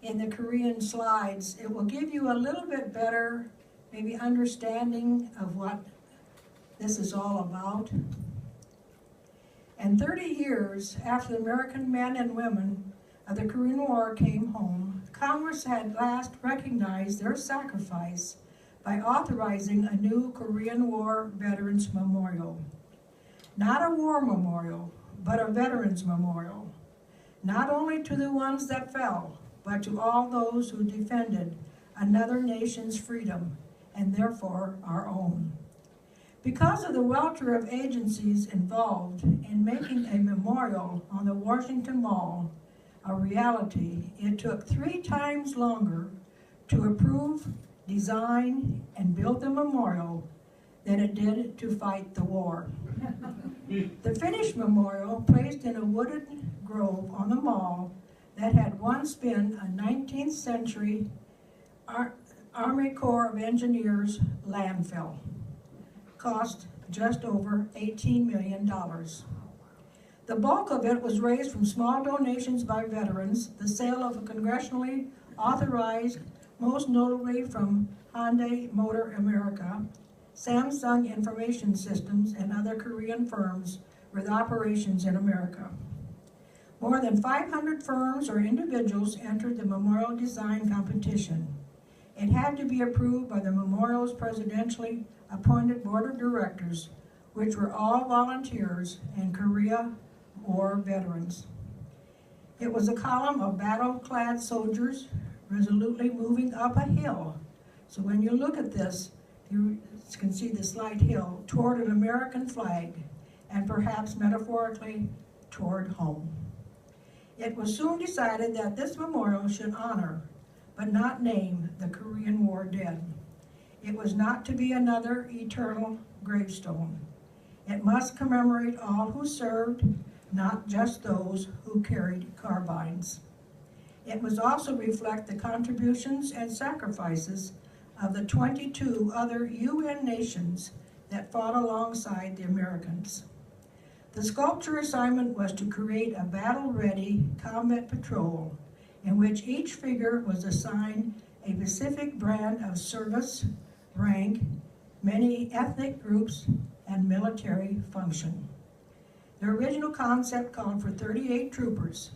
in the Korean slides, it will give you a little bit better, maybe understanding of what this is all about. And 30 years after the American men and women of the Korean War came home, Congress had last recognized their sacrifice by authorizing a new Korean War Veterans Memorial. Not a war memorial, but a veterans memorial. Not only to the ones that fell, but to all those who defended another nation's freedom, and therefore our own. Because of the welter of agencies involved in making a memorial on the Washington Mall a reality, it took 3 times longer to approve, design, and build the memorial than it did to fight the war. The finished memorial, placed in a wooded grove on the mall that had once been a 19th century Army Corps of Engineers landfill, cost just over $18 million. The bulk of it was raised from small donations by veterans, the sale of a congressionally authorized, most notably from Hyundai Motor America, Samsung Information Systems, and other Korean firms with operations in America. More than 500 firms or individuals entered the memorial design competition. It had to be approved by the memorial's presidentially appointed board of directors, which were all volunteers and Korea War veterans. It was a column of battle-clad soldiers resolutely moving up a hill. So when you look at this, you can see the slight hill toward an American flag, and perhaps metaphorically toward home. It was soon decided that this memorial should honor, but not name, the Korean War dead. It was not to be another eternal gravestone. It must commemorate all who served, not just those who carried carbines. It must also reflect the contributions and sacrifices of the 22 other UN nations that fought alongside the Americans. The sculpture assignment was to create a battle-ready combat patrol in which each figure was assigned a specific brand of service, rank, many ethnic groups, and military function. The original concept called for 38 troopers,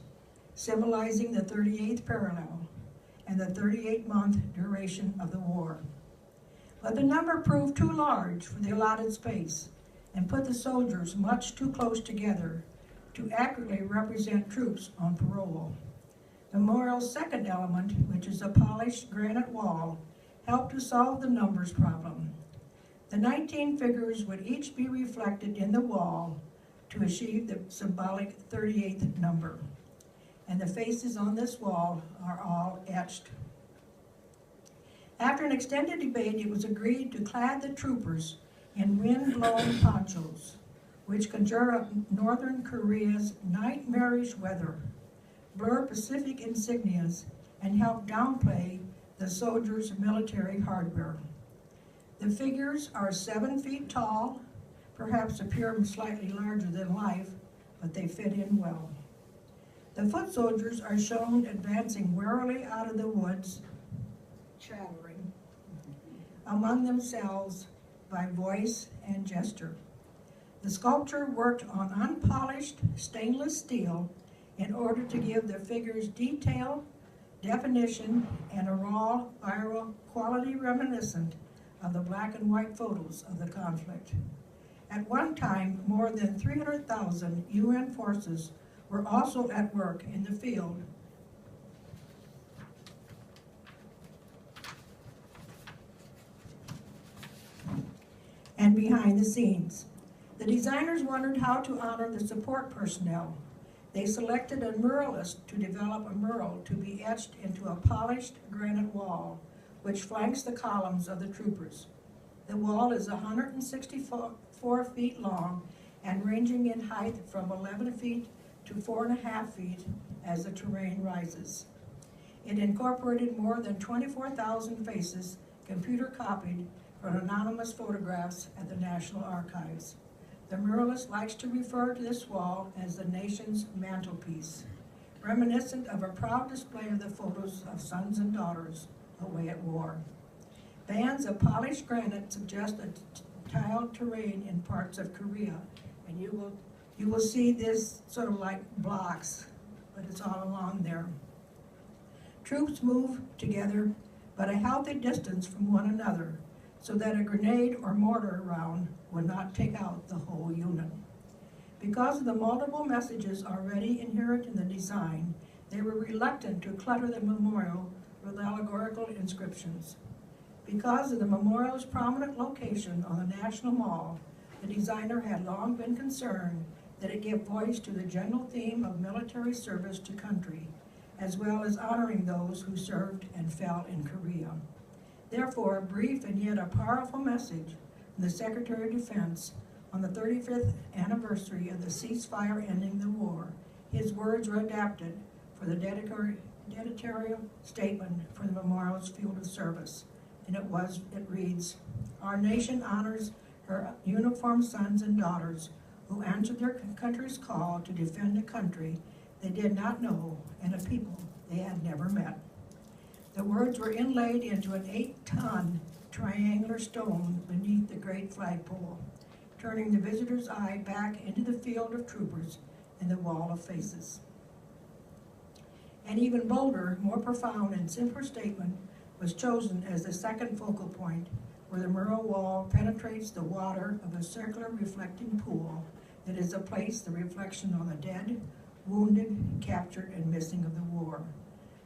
symbolizing the 38th parallel and the 38-month duration of the war. But the number proved too large for the allotted space and put the soldiers much too close together to accurately represent troops on parole. The memorial's second element, which is a polished granite wall, helped to solve the numbers problem. The 19 figures would each be reflected in the wall to achieve the symbolic 38th number. And the faces on this wall are all etched. After an extended debate, it was agreed to clad the troopers in wind-blown ponchos, which conjure up northern Korea's nightmarish weather, blur Pacific insignias, and help downplay the soldiers' military hardware. The figures are 7 feet tall, perhaps appear slightly larger than life, but they fit in well. The foot soldiers are shown advancing warily out of the woods, chattering among themselves by voice and gesture. The sculptor worked on unpolished stainless steel in order to give the figures detail, definition, and a raw, viral quality reminiscent of the black and white photos of the conflict. At one time, more than 300,000 UN forces were also at work in the field and behind the scenes. The designers wondered how to honor the support personnel. They selected a muralist to develop a mural to be etched into a polished granite wall, which flanks the columns of the troopers. The wall is 164 feet long and ranging in height from 11 feet to 4.5 feet as the terrain rises. It incorporated more than 24,000 faces, computer copied from anonymous photographs at the National Archives. The muralist likes to refer to this wall as the nation's mantelpiece. reminiscent of a proud display of the photos of sons and daughters away at war. Bands of polished granite suggest a tiled terrain in parts of Korea, and you will see this sort of like blocks, but it's all along there. Troops move together, but a healthy distance from one another, so that a grenade or mortar round would not take out the whole unit. Because of the multiple messages already inherent in the design, they were reluctant to clutter the memorial with allegorical inscriptions. Because of the memorial's prominent location on the National Mall, the designer had long been concerned that it give voice to the general theme of military service to country, as well as honoring those who served and fell in Korea. Therefore, a brief and yet a powerful message from the Secretary of Defense on the 35th anniversary of the ceasefire ending the war. His words were adapted for the deditorial statement for the memorial's field of service. And it reads, "Our nation honors her uniformed sons and daughters who answered their country's call to defend a country they did not know and a people they had never met." The words were inlaid into an 8-ton triangular stone beneath the great flagpole, turning the visitor's eye back into the field of troopers and the wall of faces. An even bolder, more profound, and simpler statement was chosen as the second focal point, where the mural wall penetrates the water of a circular reflecting pool that is to place the reflection on the dead, wounded, captured, and missing of the war.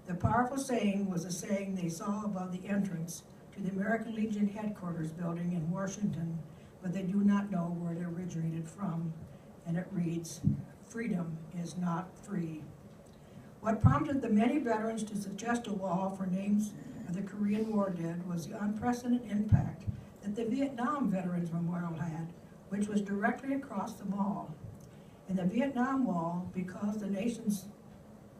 The powerful saying was a saying they saw above the entrance to the American Legion headquarters building in Washington, but they do not know where it originated from. And it reads, "Freedom is not free." What prompted the many veterans to suggest a wall for names of the Korean War dead was the unprecedented impact that the Vietnam Veterans Memorial had, which was directly across the mall. And the Vietnam Wall, because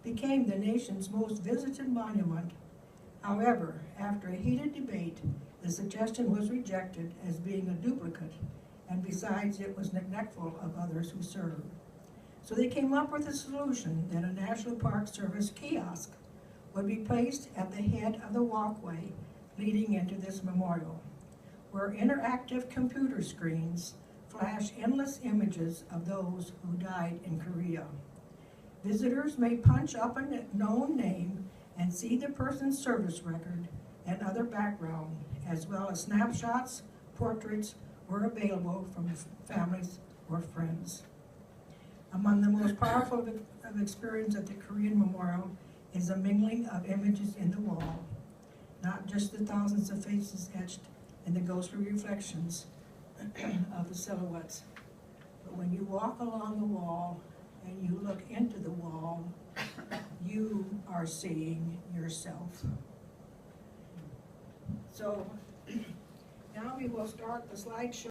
became the nation's most visited monument. However, after a heated debate, the suggestion was rejected as being a duplicate, and besides, it was neglectful of others who served. So they came up with a solution that a National Park Service kiosk would be placed at the head of the walkway leading into this memorial, where interactive computer screens flash endless images of those who died in Korea. Visitors may punch up a known name and see the person's service record and other background, as well as snapshots, portraits were available from families or friends. Among the most powerful of experience at the Korean Memorial is a mingling of images in the wall, not just the thousands of faces etched in the ghostly reflections of the silhouettes, but when you walk along the wall and you look into the wall, you are seeing yourself. So now we will start the slideshow.